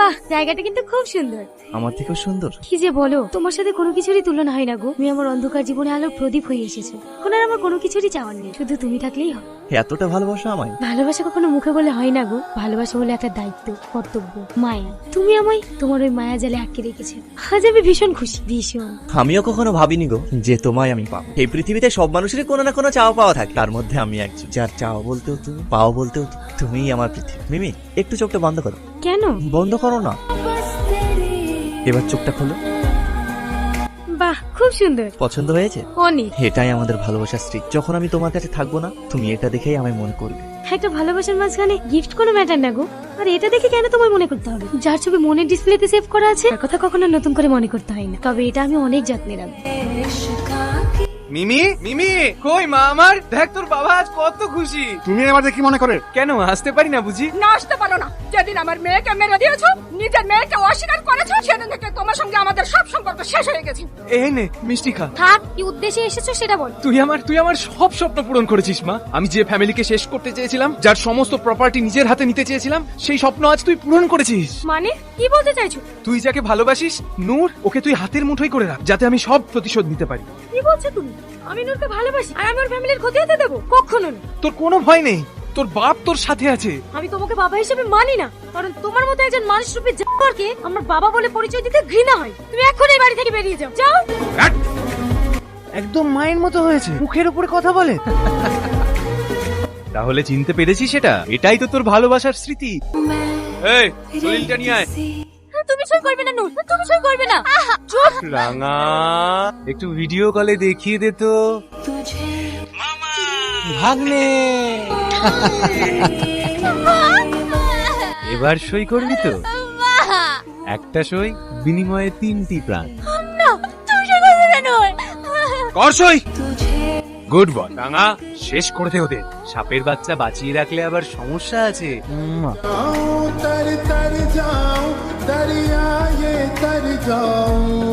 বাহ, জায়গাটা কিন্তু খুব সুন্দর। আমার থেকেও সুন্দর? কি যে বলো, তোমার সাথে কোনো কিছুরই তুলনা হয় না গো। তুমি আমার অন্ধকার জীবনে আলোর প্রদীপ হয়ে এসেছো। এখন আর আমার কোনো কিছুরই চাওয়ার নেই, শুধু তুমি থাকলেই হয়। এতটা ভালোবাসা আমায়? ভালোবাসা কখনো মুখে বলে হয় না গো। ভালোবাসা হলো একটা দায়িত্ব, কর্তব্য, মায়া। তুমি আমায় তোমার ওই মায়া জালে আটকে রেখেছো। আজ আমি ভীষণ খুশি, ভীষণ। আমিও কখনো ভাবিনি গো যে তোমায় আমি পাবো। এই পৃথিবীতে সব মানুষেরই কোনো না কোনো চাওয়া পাওয়া থাকে, তার মধ্যে আমি একজন যার চাওয়া বলতেও তুমি, পাওয়া বলতেও তুমিই আমার পৃথিবী। মিমি, একটু চোখটা বন্ধ করো। কেন বন্ধ করো না, এবার চোখটা খোলো। বাহ, খুব সুন্দর। পছন্দ হয়েছে? অনেক। এটাই আমাদের ভালোবাসার স্ত্রী। যখন আমি তোমার কাছে থাকবো না, তুমি এটা দেখেই আমায় মনে করবে। একটা ভালোবাসার মাঝখানে গিফট কোনো ম্যাটার না গো। আর এটা দেখে কেন তোমার মনে করতে হবে? যার ছবি মনের ডিসপ্লেতে সেভ করা আছে তার কথা কখনো নতুন করে মনে করতে হয় না। তবে এটা আমি অনেক যত্নে রাখবো। মিমি, মিমি, কই মা আমার? দেখ তোর বাবা আজ কত খুশি। তুমি আমাদের কি মনে করে? কেন আসতে পারি না বুঝি? না আসতে পারো না। যেদিন আমার মেয়েকে মেরে দিয়েছো, নিজের মেয়েকে অস্বীকার করেছো, সেদিন থেকে তোমার সঙ্গে আমাদের সব সম্পর্ক শেষ হয়ে গেছে। এই নে মিষ্টি খা। থাক, কি উদ্দেশ্যে এসেছো সেটা বল। তুই আমার সব স্বপ্ন পূরণ করেছিস মা। আমি যে ফ্যামিলিকে শেষ করতে চেয়েছিলাম, যার সমস্ত প্রপার্টি নিজের হাতে নিতে চেয়েছিলাম, সেই স্বপ্ন আজ তুই পূরণ করেছিস। মানে কি বলতে চাইছো? তুই যাকে ভালোবাসিস নূর, ওকে তুই হাতের মুঠোয় করে রাখ, যাতে আমি সব প্রতিশোধ নিতে পারি। কি বলছো তুমি? আমি নূরকে ভালোবাসি আর আমার ফ্যামিলির ক্ষতি হতে দেবো? কখনো না। তোর কোনো ভয় নেই, তোর বাপ তোর সাথে আছে। আমি তোমাকে বাবা হিসেবে মানি না, কারণ তোমার মতো একজন মানুষ রূপে জানোয়ারকে আমার বাবা বলে পরিচয় দিতে ঘৃণা হয়। তুমি এখন এই বাড়ি থেকে বেরিয়ে যাও, যাও। একদম মায়ের মতো হয়েছে, মুখের উপরে কথা বলে। তাহলে চিনতে পেরেছিস সেটা? এটাই তো তোর ভালোবাসার স্মৃতি। এই সলিলটা নিয়ে আয়। তুমি সই করবে না নূর, তুমি সই করবে না। চুপ। রাঙা, একটু ভিডিও কলে দেখিয়ে দে তো। ভাগ্নে, এবার সই করবি তো? একটা সই বিনিময়ে 3টি প্রাণ। না, তুমি সই করবে না নূর। কর সই। গুড বয় রাঙা, শেষ করে দে ওদের। সাপের বাচ্চা বাঁচিয়ে রাখলে আবার সমস্যা আছে। तर तर जाऊं दरिया ये तर जाऊं